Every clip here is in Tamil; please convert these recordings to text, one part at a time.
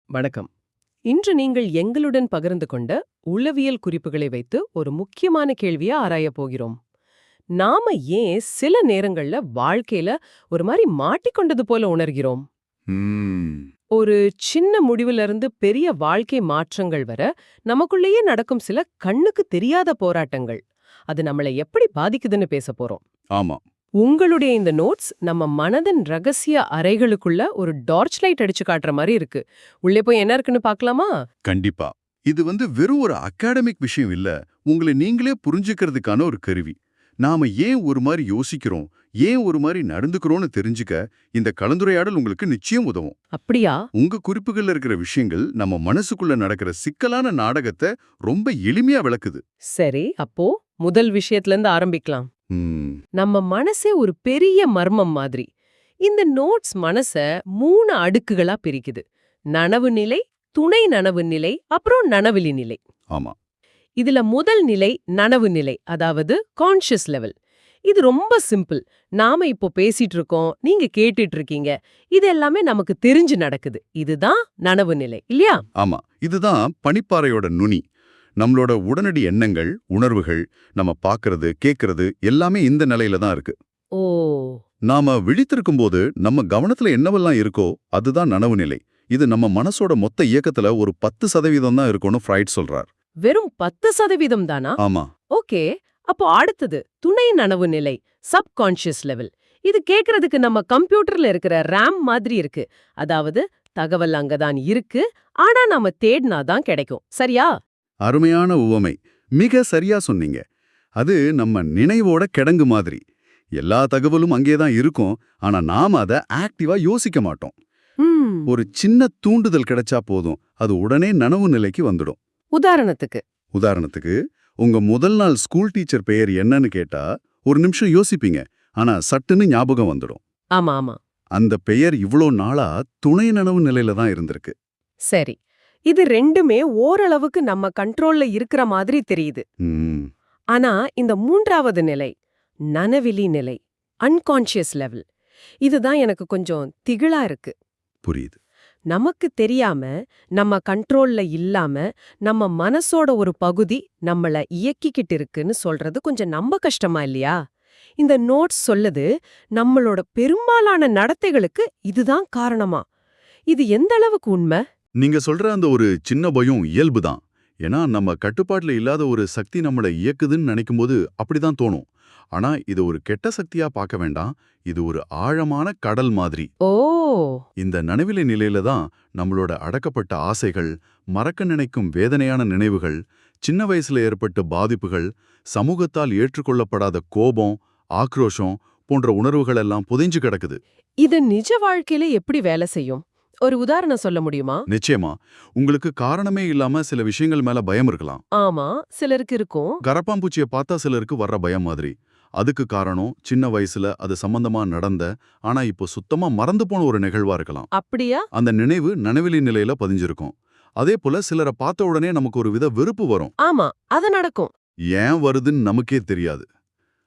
வணக்கம். இன்று நீங்கள் எங்களுடன் பகிர்ந்து கொண்ட உளவியல் குறிப்புகளை வைத்து ஒரு முக்கியமான கேள்வியை ஆராயப் போகிறோம். நாம ஏன் சில நேரங்கள்ல வாழ்க்கையில ஒரு மாதிரி மாட்டிக்கொண்டது போல உணர்கிறோம்? ம். ஒரு சின்ன முடிவுல இருந்து பெரிய வாழ்க்கை மாற்றங்கள் வர நமக்குள்ளேயே நடக்கும் சில கண்ணுக்கு தெரியாத போராட்டங்கள். அது நம்மளை எப்படி பாதிக்குதுன்னு பேசப் போறோம். ஆமா. உங்களுடைய இந்த நோட்ஸ் நம்ம மனதின் ரகசிய அறைகளுக்குள்ள ஒரு டார்ச் லைட் அடிச்சு காட்டுற மாதிரி இருக்கு. உள்ளே போய் என்ன இருக்குன்னு பார்க்கலாமா? கண்டிப்பா. இது வெறும் ஒரு அகாடமிக் விஷயம் இல்ல. உங்களை நீங்களே புரிஞ்சுக்கிறதுக்கான ஒரு கருவி. நாம ஏன் ஒரு மாரி யோசிக்கிறோம், ஏன் ஒரு மாரி நடந்துக்கிறோம்னு தெரிஞ்சுக்க இந்த கலந்துரையாடல் உங்களுக்கு நிச்சயம் உதவும். அப்படியா? உங்க குறிப்புகள்ல இருக்கிற விஷயங்கள் நம்ம மனசுக்குள்ள நடக்கிற சிக்கலான நாடகத்தை ரொம்ப எளிமையா விளக்குது. சரி, அப்போ முதல் விஷயத்துல இருந்து ஆரம்பிக்கலாம். ம். நம்ம மனசே ஒரு பெரிய மர்மம் மாதிரி. இந்த நோட்ஸ் மனச 3 அடுக்குகளா பிரிக்குது. நனவு நிலை, துணை நனவு நிலை, அப்புறம் நனவிலி நிலை. ஆமா. இதுல முதல் நிலை நனவு நிலை, அதாவது கான்ஷியஸ் லெவல். இது ரொம்ப சிம்பிள். நாம இப்போ பேசிட்டு இருக்கோம், நீங்க கேட்டுட்டு இருக்கீங்க. இது எல்லாமே நமக்கு தெரிஞ்சு நடக்குது. இதுதான் நனவு நிலை, இல்லையா? ஆமா. இதுதான் பனிப்பாறையோட நுனி. நம்மளோட உடனடி எண்ணங்கள், உணர்வுகள், நம்ம பார்க்கறது, கேட்கறது எல்லாமே இந்த நிலையில தான் இருக்கு. ஓ, நாம விழித்திருக்கும்போது நம்ம கவனத்துல என்னவெல்லாம் இருக்கோ அதுதான் நனவு நிலை. இது நம்ம மனசோட மொத்த இயக்கத்துல ஒரு 10% தான் இருக்கும்னு ஃப்ராய்ட் சொல்றார். வெறும் 10% தானா? ஆமா. ஓகே. அப்போ அடுத்தது துணை நனவு நிலை, சப்கான்ஷியஸ் லெவல். இது கேக்குறதுக்கு நம்ம கம்ப்யூட்டர்ல இருக்கிற RAM மாதிரி இருக்கு. அதாவது தகவல் அங்கதான் இருக்கு, ஆனா நாம தேடினாதான் கிடைக்கும். சரியா? அருமையான உவமை. மிக சரியா சொன்னீங்க. அது நம்ம நினைவோட கிடங்கு மாதிரி. எல்லா தகவலும் அங்கேதான் இருக்கும். ஆனா நாம அதை ஆக்டிவா யோசிக்க மாட்டோம். ம். ஒரு சின்ன தூண்டுதல் கிடைச்சா போதும், அது உடனே நனவு நிலைக்கு வந்துடும். உதாரணத்துக்கு. உதாரணத்துக்கு, உங்க முதல் நாள் ஸ்கூல் டீச்சர் பெயர் என்னன்னு கேட்டா ஒரு நிமிஷம் யோசிப்பீங்க. ஆனா சட்டுன்னு ஞாபகம் வந்துடும். ஆமா ஆமா. அந்த பெயர் இவ்ளோ நாளா துணை நனவு நிலையில தான் இருந்திருக்கு. சரி. இது ரெண்டுமே ஓரளவுக்கு நம்ம கண்ட்ரோல்ல இருக்கிற மாதிரி தெரியுது. ம். ஆனா இந்த மூன்றாவது நிலை, நனவிலி நிலை, அன்கான்ஷியஸ் லெவல், இதுதான் எனக்கு கொஞ்சம் திகிலா இருக்கு. புரியுது. நமக்கு தெரியாம, நம்ம கண்ட்ரோல்ல இல்லாம, நம்ம மனசோட ஒரு பகுதி நம்மள இயக்கிக்கிட்டு இருக்குன்னு சொல்றது கொஞ்சம் நம்ப கஷ்டமா இல்லையா? இந்த நோட்ஸ் சொல்லுது, நம்மளோட பெரும்பாலான நடத்தைகளுக்கு இதுதான் காரணமா. இது எந்த அளவுக்கு உண்மை? நீங்க சொல்ற அந்த ஒரு சின்ன பயம் இயல்புதான். ஏன்னா நம்ம கட்டுப்பாட்டுல இல்லாத ஒரு சக்தி நம்மள இயக்குதுன்னு நினைக்கும்போது அப்படிதான் தோணும். ஆனா இது ஒரு கெட்ட சக்தியா பார்க்க வேண்டாம். இது ஒரு ஆழமான கடல் மாதிரி. ஓ, இந்த நனவிலை நிலையில தான் நம்மளோட அடக்கப்பட்ட ஆசைகள், மறக்க நினைக்கும் வேதனையான நினைவுகள், சின்ன வயசுல ஏற்பட்ட பாதிப்புகள், சமூகத்தால் ஏற்றுக்கொள்ளப்படாத கோபம், ஆக்ரோஷம் போன்ற உணர்வுகள் எல்லாம் புதைஞ்சு கிடக்குது. இது நிஜ வாழ்க்கையில எப்படி வேலை செய்யும்? ஒரு உதாரணம் சொல்ல முடியுமா? நிச்சயமா. உங்களுக்கு காரணமே இல்லாம சில விஷயங்கள் மேல பயம் இருக்கலாம். ஆமா, சிலருக்கு இருக்கும். கரப்பாம்பூச்சிய பார்த்தா சிலருக்கு வர்ற பயம் மாதிரி. அதுக்கு காரணம் சின்ன வயசுல அது சம்பந்தமா நடந்த, ஆனா இப்போ சுத்தமா மறந்து போன ஒரு நிகழ்வா இருக்கலாம். அப்படியா? அந்த நினைவு நனவிலி நிலையில பதிஞ்சிருக்கும். அதே போல சிலரை பார்த்த உடனே நமக்கு ஒரு வித வெறுப்பு வரும். ஆமா, அது நடக்கும். ஏன் வருதுன்னு நமக்கே தெரியாது.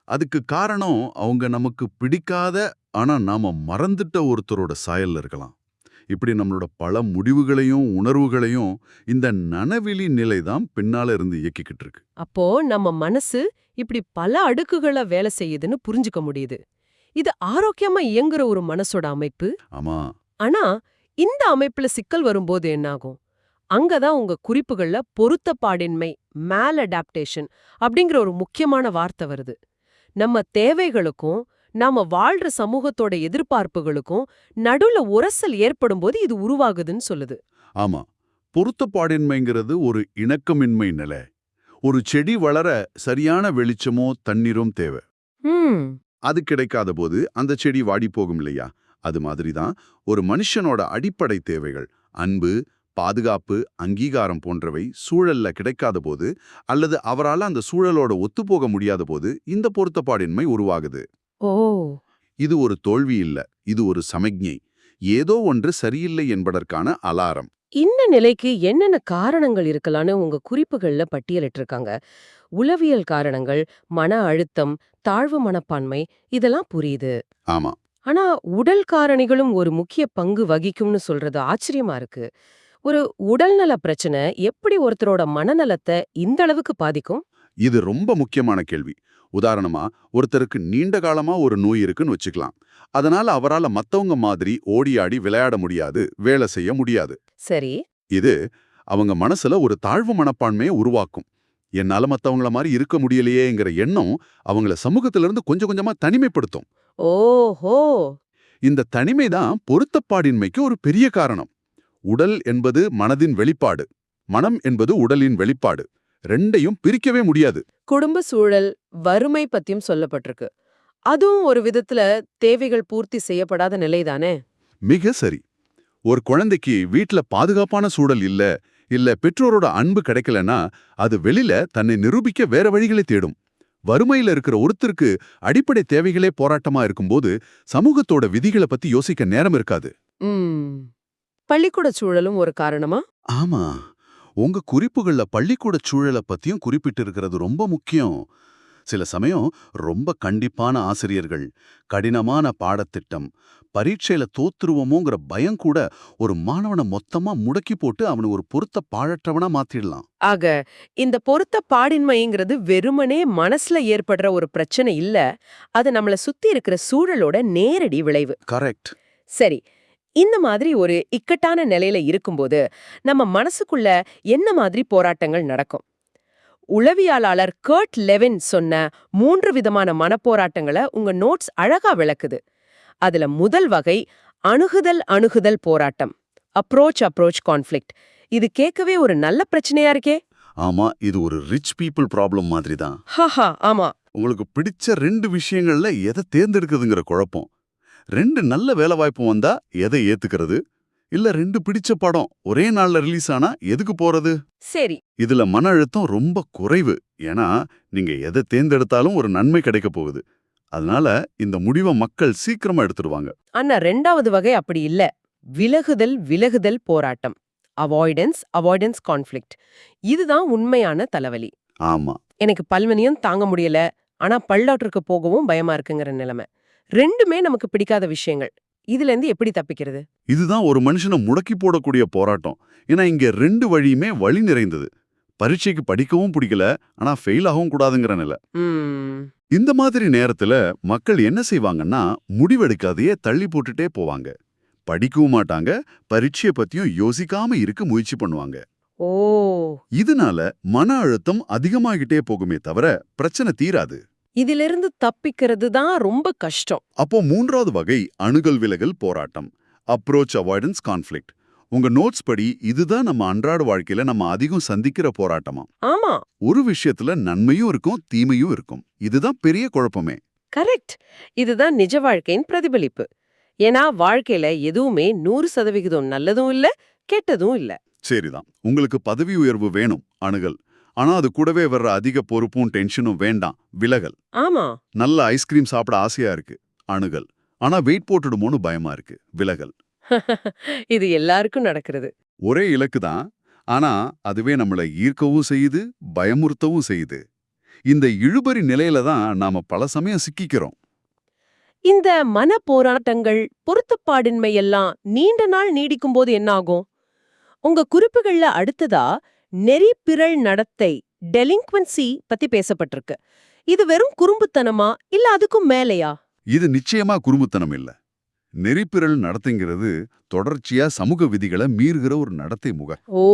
அதுக்கு காரணம் அவங்க நமக்கு பிடிக்காத, ஆனா நாம மறந்துட்ட ஒருத்தரோட சாயல்ல இருக்கலாம். இப்படி நம்மளோட பல முடிவுகளையும் உணர்வுகளையும் இந்த நனவிலி நிலை தான் பின்னால இருந்து இயக்கிக்கிட்டு இருக்கு. அப்போ நம்ம மனசு இப்படி பல அடுக்குகள வேலை செய்யுதுன்னு புரிஞ்சுக்க முடியுது. இது ஆரோக்கியமா இயங்குற ஒரு மனசோட அமைப்பு. ஆமா. ஆனா இந்த அமைப்புல சிக்கல் வரும்போது என்னாகும்? அங்கதான் உங்க குறிப்புகள்ல பொருத்தப்பாடின்மை, மேல் அடாப்டேஷன் அப்படிங்கிற ஒரு முக்கியமான வார்த்தை வருது. நம்ம தேவைகளுக்கும் நாம வாழ்ற சமூகத்தோட எதிர்பார்ப்புகளுக்கும் நடுவுல உரசல் ஏற்படும்போது இது உருவாகுதுன்னு சொல்லுது. ஆமா. பொருத்தப்பாடின்மைங்கிறது ஒரு இணக்கமின்மை நிலை. ஒரு செடி வளர சரியான வெளிச்சமோ தண்ணீரும் தேவை. ம். அது கிடைக்காத போது அந்த செடி வாடி போகும் இல்லையா? அது மாதிரி தான் ஒரு மனுஷனோட அடிப்படை தேவைகள், அன்பு, பாதுகாப்பு, அங்கீகாரம் போன்றவை சூழல்ல கிடைக்காத போது, அல்லது அவரால அந்த சூழலோட ஒத்துப்போக முடியாத போது இந்த பொருத்தப்பாடின்மை உருவாகுது. ஓ, இது ஒரு தோல்வி இல்ல, இது ஒரு சமிக்ஞை. ஏதோ ஒன்று சரியில்லை என்பதற்கான அலாரம். இந்த நிலைக்கு என்னென்ன காரணங்கள் இருக்கலாம்னு உங்க குறிப்புகள்ல பட்டியலிட்டிருக்காங்க. உளவியல் காரணங்கள், மன அழுத்தம், தாழ்வு மனப்பான்மை, இதெல்லாம் புரியுது. ஆமா. ஆனா உடல் காரணிகளும் ஒரு முக்கிய பங்கு வகிக்கும்னு சொல்றது ஆச்சரியமா இருக்கு. ஒரு உடல்நல பிரச்சனை எப்படி ஒருத்தரோட மனநலத்தை இந்த அளவுக்கு பாதிக்கும்? இது ரொம்ப முக்கியமான கேள்வி. உதாரணமா, ஒருத்தருக்கு நீண்ட காலமா ஒரு நோய் இருக்குன்னு வச்சுக்கலாம். அதனால அவரால மத்தவங்க மாதிரி ஓடி ஆடி விளையாட முடியாது, வேலை செய்ய முடியாது. சரி. இது அவங்க மனசுல ஒரு தாழ்வு மனப்பான்மையை உருவாக்கும். என்னால மத்தவங்கள மாதிரி இருக்க முடியலையேங்கிற எண்ணம் அவங்கள சமூகத்திலிருந்து கொஞ்சம் கொஞ்சமா தனிமைப்படுத்தும். ஓஹோ! இந்த தனிமை தான் பொருத்தப்பாடின்மைக்கு ஒரு பெரிய காரணம். உடல் என்பது மனதின் வெளிப்பாடு, மனம் என்பது உடலின் வெளிப்பாடு. ரெண்டையும் பிரிக்கவே முடியாது. குடும்ப சூழல், வறுமை பத்தியும் சொல்லப்பட்டிருக்கு. அதுவும் ஒரு விதத்துல தேவைகள் பூர்த்தி செய்யப்படாத நிலைதானே? மிக சரி. ஒரு குழந்தைக்கு வீட்ல பாதுகாப்பான சூழல் இல்ல பெற்றோரோட அன்பு கிடைக்கலனா, அது வெளியில தன்னை நிரூபிக்க வேற வழிகளை தேடும். வறுமையில இருக்கிற ஒருத்தருக்கு அடிப்படை தேவைகளே போராட்டமா இருக்கும்போது சமூகத்தோட விதிகளை பத்தி யோசிக்க நேரம் இருக்காது. ம். பள்ளிக்கூட சூழலும் ஒரு காரணமா? ஆமா, உங்க குறிப்புகள்ல பள்ளிக்கூட சூழலை பத்தியும் குறிப்பிட்டு இருக்கிறது ரொம்ப முக்கியம். சில சமயம் ரொம்ப கண்டிப்பான ஆசிரியர்கள், கடினமான பாடத்திட்டம், பரீட்சையில தோத்துருவோமோங்கிற பயம் கூட ஒரு மாணவனை மொத்தமா முடக்கி போட்டு அவனை ஒரு பொருத்த பாழற்றவனா மாத்திடலாம். ஆக, இந்த பொருத்த பாடின்மைங்கிறது வெறுமனே மனசுல ஏற்படுற ஒரு பிரச்சனை இல்ல, அது நம்மள சுத்தி இருக்கிற சூழலோட நேரடி விளைவு. கரெக்ட். சரி, இந்த மாதிரி ஒரு இக்கட்டான நிலையில இருக்கும்போது நம்ம மனசுக்குள்ள என்ன மாதிரி போராட்டங்கள் நடக்கும்? உளவியலாளர் கர்ட் லெவின் சொன்ன 3 விதமான மனப்போராட்டங்களை உங்க நோட்ஸ் அழகா விளக்குது. அதுல முதல் வகை அணுகுதல் போராட்டம், அப்ரோச் கான்ஃப்ளிக்ட். இது கேட்கவே ஒரு நல்ல பிரச்சனையா இருக்கே. ஆமா, இது ஒரு ரிச் பீப்புள் ப்ராப்ளம் மாதிரி தான். ஹஹா, ஆமா. உங்களுக்கு பிடிச்ச 2 விஷயங்கள்ல எதை தேர்ந்தெடுக்கிறதுங்கிற குழப்பம். 2 நல்ல வேலைவாய்ப்பு வந்தா எதை ஏத்துக்கிறது? இல்ல 2 பிடிச்ச படம் ஒரே நாள்ல ரிலீஸ் ஆனா எதுக்கு போறது? சரி. இதுல மன அழுத்தம் ரொம்ப குறைவு. ஏன்னா நீங்க எதை தேர்ந்தெடுத்தாலும் ஒரு நன்மை கிடைக்க போகுது. அதனால இந்த முடிவை மக்கள் சீக்கிரமா எடுத்துடுவாங்க. ஆனா 2வது வகை அப்படி இல்ல. விலகுதல் போராட்டம், அவாய்டன்ஸ் கான்ஃப்ளிக்ட். இதுதான் உண்மையான தலைவலி. ஆமா, எனக்கு பல்வலியும் தாங்க முடியல, ஆனா பல் டாக்டருக்கு போகவும் பயமா இருக்குங்கிற நிலைமை. 2மே நமக்கு பிடிக்காத விஷயங்கள். இதுல இருந்து எப்படி தப்பிக்கிறது? இதுதான் ஒரு மனுஷனை முடக்கி போடக்கூடிய போராட்டம். ஏன்னா இங்க 2 வழியுமே வழி நிறைந்தது. பரீட்சைக்கு படிக்கவும் பிடிக்கல, ஆனா ஃபெயில் ஆகவும் கூடாதுங்கிற நிலை. ம். இந்த மாதிரி நேரத்துல மக்கள் என்ன செய்வாங்கன்னா, முடிவெடுக்காதையே தள்ளி போட்டுட்டே போவாங்க. படிக்கவும் மாட்டாங்க, பரீட்சையை பத்தியும் யோசிக்காம இருக்க முயற்சி பண்ணுவாங்க. ஓ. இதனால மன அழுத்தம் அதிகமாகிட்டே போகுமே தவிர பிரச்சனை தீராது. இதிலிருந்து தப்பிக்கிறது தான் ரொம்ப கஷ்டம். அப்போ 3வது வகை அணுகல் விலகல் போராட்டம், அப்ரோச் அவாய்டன்ஸ் கான்ஃப்ளிக்ட். உங்க நோட்ஸ் படி இதுதான் நம்ம அன்றாட வாழ்க்கையில நம்ம அதிகம் சந்திக்கிற போராட்டமா. ஆமா, ஒரு விஷயத்துல நன்மையும் இருக்கும், தீமையும் இருக்கும். இதுதான் பெரிய குழப்பமே. கரெக்ட். இதுதான் நிஜ வாழ்க்கையின் பிரதிபலிப்பு. ஏன்னா வாழ்க்கையில எதுவுமே 100% நல்லதும் இல்ல, கெட்டதும் இல்ல. சரிதான், உங்களுக்கு பதவி உயர்வு வேணும், அணுகல். ஆனா அது கூடவே வர்ற அதிக பொறுப்பும் டென்ஷனும் வேண்டாம், விலகல். ஆமா. நல்ல ஐஸ்கிரீம் சாப்பிட ஆசையா இருக்கு, அணுகல். ஆனா வெயிட் போட்டுடுமோன்னு பயமா இருக்கு, விலகல். இது எல்லாருக்கும் நடக்கிறது. ஒரே இலக்கு தான், ஆனா அதுவே நம்மள ஈர்க்கவும் செய்யுது, பயமுறுத்தவும் செய்யுது. இந்த இழுபறி நிலையில தான் நாம பல சமயம் சிக்கிக்கிறோம். இந்த மன போராட்டங்கள், பொருத்தப்பாடின்மை எல்லாம் நீண்ட நாள் நீடிக்கும் போது என்ன ஆகும்? உங்க குறிப்புகள்ல அடுத்ததா நெறிப்பிரள் நடத்தை, டெலிங்க்வன்சி பத்தி பேசப்பட்டிருக்கு. இது வெறும் குறும்புத்தனமா இல்ல அதுக்கும் மேலையா? இது நிச்சயமா குறும்புத்தனம் இல்ல. நெறிப்பிரள் நடத்தைங்கிறது தொடர்ச்சியா சமூக விதிகளை மீறுகிற ஒரு நடத்தை முக. ஓ.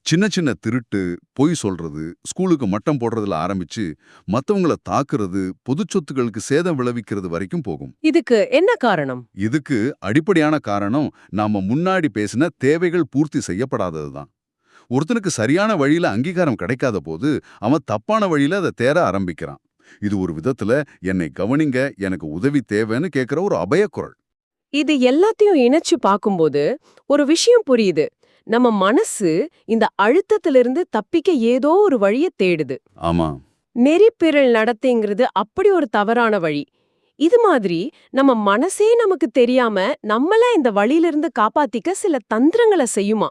சின்ன சின்ன திருட்டு, பொய் சொல்றது, ஸ்கூலுக்கு மட்டம் போடுறதுல ஆரம்பிச்சு மத்தவங்கள தாக்குறது, பொது சொத்துக்களுக்கு சேதம் விளைவிக்கிறது வரைக்கும் போகும். இதுக்கு என்ன காரணம்? இதுக்கு அடிப்படையான காரணம் நாம முன்னாடி பேசின தேவைகள் பூர்த்தி செய்யப்படாததுதான். ஒருத்தனுக்கு சரியான வழியில அங்கீகாரம் கிடைக்காத போது அவன் தப்பான வழியில அதை தேட ஆரம்பிக்கிறான். இது ஒரு விதத்துல என்னை கவனிங்க, எனக்கு உதவி தேவைன்னு கேட்கிற ஒரு அபயக்குரல். இது எல்லாத்தையும் இணைச்சு பார்க்கும்போது ஒரு விஷயம் புரியுது. நம்ம மனசு இந்த அழுத்தத்திலிருந்து தப்பிக்க ஏதோ ஒரு வழியை தேடுது. ஆமா, நெறிப்பிரள் நடத்தைங்கிறது அப்படி ஒரு தவறான வழி. இது மாதிரி நம்ம மனசே நமக்கு தெரியாம நம்மள இந்த வழியிலிருந்து காப்பாத்திக்க சில தந்திரங்களை செய்யுமா?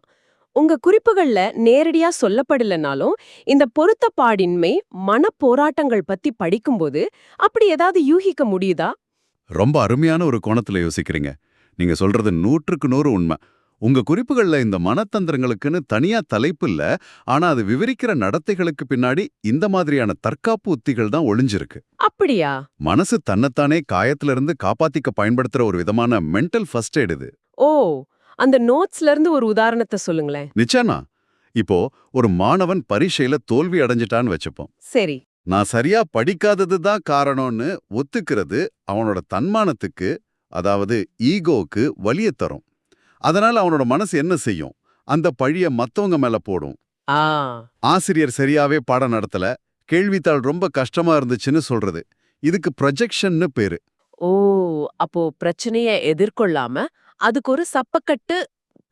உங்க குறிப்புகள்ல நேரடியா சொல்லப்படலனாலும் இந்த பொருத்தப்பாடின்மை, மனப்போராட்டங்கள் பத்தி படிக்கும்போது அப்படி ஏதாவது யூகிக்க முடியுதா? ரொம்ப அருமையான ஒரு கோணத்துல யோசிக்கிறீங்க. நீங்க சொல்றது 100க்கு 100 உண்மை. உங்க குறிப்புகள்ல இந்த மனத்தந்திரங்களுக்குன்னு தனியா தலைப்பு இல்ல, ஆனா அது விவரிக்கிற நடத்தைகளுக்கு பின்னாடி இந்த மாதிரியான தற்காப்பு உத்திகள் தான் ஒளிஞ்சிருக்கு. அப்படியா? மனசு தன்னைத்தானே காயத்துல இருந்து காப்பாத்திக்க பயன்படுத்துற ஒரு விதமான மென்டல் ஃபர்ஸ்ட் எய்ட் இது. ஓ, அந்த நோட்ஸ்ல இருந்து ஒரு உதாரணத்தை சொல்லுங்களேன். நிச்சயமா. இப்போ ஒரு மாணவன் பரீட்சையில தோல்வி அடைஞ்சிட்டான்னு வச்சுப்போம். சரி. நான் சரியா படிக்காதது தான் காரணம்னு ஒத்துக்கிறது அவனோட தன்மானத்துக்கு, அதாவது ஈகோவுக்கு வலிய தரும். அதனால அவனோட மனசு என்ன செய்யும்? அந்த பழிய மத்தவங்க மேல போடும். ஆ, ஆசிரியர் சரியாவே பாடம் நடத்தல, கேள்வித்தாள் ரொம்ப கஷ்டமா இருந்துச்சுன்னு சொல்றது. இதுக்கு ப்ரொஜெக்ஷன்னு பேரு. ஓ, அப்போ பிரச்சனைய எதிர்கொள்ளாம அதுக்கு ஒரு சப்பக்கட்டு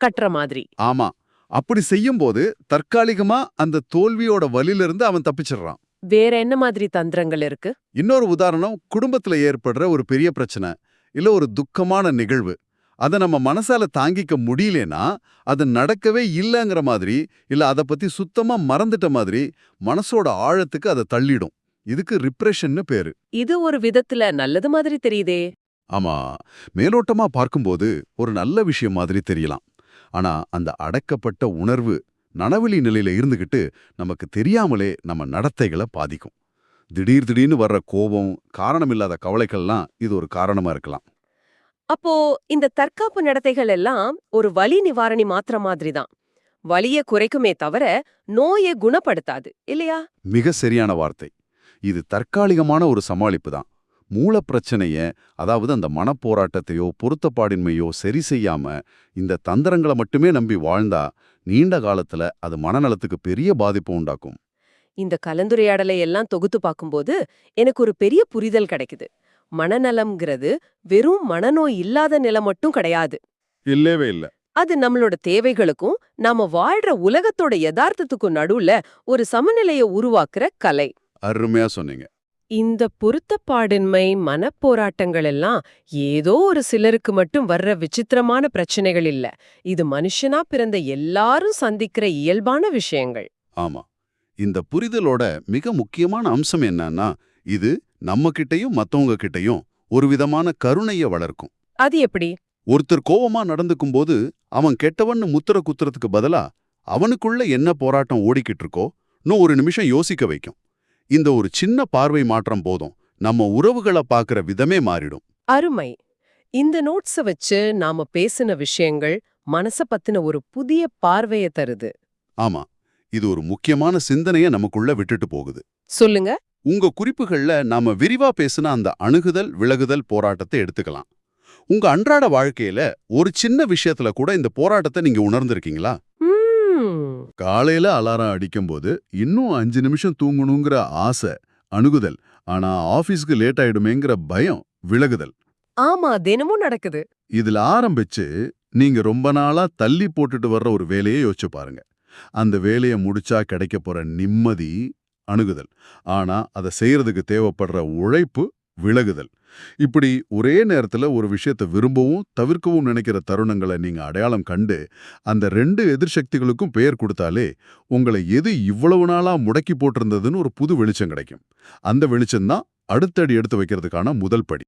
கட்டுற மாதிரி. ஆமா. அப்படி செய்யும்போது தற்காலிகமா அந்த தோல்வியோட வலியிலிருந்து அவன் தப்பிச்சிடுறான். வேற என்ன மாதிரி தந்திரங்கள் இருக்கு? இன்னொரு உதாரணம், குடும்பத்துல ஏற்படுற ஒரு பெரிய பிரச்சனை, இல்ல ஒரு துக்கமான நிகழ்வு. அத நம்ம மனசால தாங்கிக்க முடியலனா, அது நடக்கவே இல்லங்கிற மாதிரி, இல்ல அத பத்தி சுத்தமா மறந்துட்ட மாதிரி மனசோட ஆழத்துக்கு அத தள்ளிடும். இதுக்கு ரிப்ரெஷன்னு பேரு. இது ஒரு விதத்துல நல்லது மாதிரி தெரியுதே. ஆமா, மேலோட்டமா பார்க்கும்போது ஒரு நல்ல விஷயம் மாதிரி தெரியலாம். ஆனா அந்த அடக்கப்பட்ட உணர்வு நனவிலி நிலையில இருந்துகிட்டு நமக்கு தெரியாமலே நம்ம நடத்தைகளை பாதிக்கும். திடீர்னு வர்ற கோபம், காரணமில்லாத கவலைகள்லாம் இது ஒரு காரணமா இருக்கலாம். அப்போ இந்த தற்காப்பு நடத்தைகள் எல்லாம் ஒரு வலி நிவாரணி மாத்திர மாதிரி தான். வலிய குறைக்குமே தவிர நோயை குணப்படுத்தாது, இல்லையா? மிக சரியான வார்த்தை. இது தற்காலிகமான ஒரு சமாளிப்பு தான். மூல பிரச்சனைய, அதாவது அந்த மனப்போராட்டத்தையோ பொருத்தப்பாடின்மையோ சரி செய்யாம இந்த தந்திரங்களை மட்டுமே நம்பி வாழ்ந்தா நீண்ட காலத்துல அது மனநலத்துக்கு பெரிய பாதிப்பு உண்டாக்கும். இந்த கலந்துரையாடலை எல்லாம் தொகுத்து பார்க்கும்போது எனக்கு ஒரு பெரிய புரிதல் கிடைக்குது. மனநலம்ங்கிறது வெறும் மனநோய் இல்லாத நிலை மட்டும் கிடையாது. இல்லவே இல்ல. அது நம்மளோட தேவைகளுக்கும் நாம வாழ்ற உலகத்தோட யதார்த்தத்துக்கும் நடுவுல ஒரு சமநிலையை உருவாக்குற கலை. அருமையா சொன்னீங்க. இந்த பொருத்தப்பாடின்மை, மனப்போராட்டங்கள் எல்லாம் ஏதோ ஒரு சிலருக்கு மட்டும் வர்ற விசித்திரமான பிரச்சனைகள் இல்ல. இது மனுஷனா பிறந்த எல்லாரும் சந்திக்கிற இயல்பான விஷயங்கள். ஆமா. இந்த புரிதலோட மிக முக்கியமான அம்சம் என்னன்னா, இது நம்ம கிட்டயும் மத்தவங்க கிட்டயும் ஒரு விதமான கருணைய வளர்க்கும். அது எப்படி? ஒருத்தர் கோவமா நடந்துக்கும் போது அவன் கெட்டவன்னு முத்திர குத்துறதுக்கு பதிலா அவனுக்குள்ள என்ன போராட்டம் ஓடிக்கிட்டு இருக்கோ ஒரு நிமிஷம் யோசிக்க வைக்கும். இந்த ஒரு சின்ன பார்வை மாற்றம் போதும், நம்ம உறவுகளை பார்க்கிற விதமே மாறிடும். அருமை. இந்த நோட்ஸ வச்சு நாம பேசின விஷயங்கள் மனச பத்தின ஒரு புதிய பார்வைய தருது. ஆமா, இது ஒரு முக்கியமான சிந்தனைய நமக்குள்ள விட்டுட்டு போகுது. சொல்லுங்க. உங்க குறிப்புகள்ல நாம விரிவா பேசின அந்த அணுகுதல் விலகுதல் போராட்டத்தை எடுத்துக்கலாம். உங்க அன்றாட வாழ்க்கையில ஒரு சின்ன விஷயத்துல கூட இந்த போராட்டத்தை நீங்க உணர்ந்திருக்கீங்களா? காலையில அலாரம் அடிக்கும்போது இன்னும் 5 நிமிஷம் தூங்கணுங்கிற ஆசை, அணுகுதல். ஆனா ஆபீஸ்க்கு லேட் ஆயிடுமேங்கிற பயம், விலகுதல். ஆமா, தினமும் நடக்குது. இதுல ஆரம்பிச்சு நீங்க ரொம்ப நாளா தள்ளி போட்டுட்டு வர்ற ஒரு வேலையை யோசிச்சு பாருங்க. அந்த வேலையை முடிச்சா கிடைக்க போற நிம்மதி, அணுகுதல். ஆனா அதை செய்யறதுக்கு தேவைப்படுற உழைப்பு, விலகுதல். இப்படி ஒரே நேரத்துல ஒரு விஷயத்தை விரும்பவும் தவிர்க்கவும் நினைக்கிற தருணங்களை நீங்க அடையாளம் கண்டு அந்த 2 எதிர்சக்திகளுக்கும் பெயர் கொடுத்தாலே உங்களை எது இவ்வளவு நாளா முடக்கி போட்டிருந்ததுன்னு ஒரு புது வெளிச்சம் கிடைக்கும். அந்த வெளிச்சம்தான் அடுத்தடி எடுத்து வைக்கிறதுக்கான முதல் படி.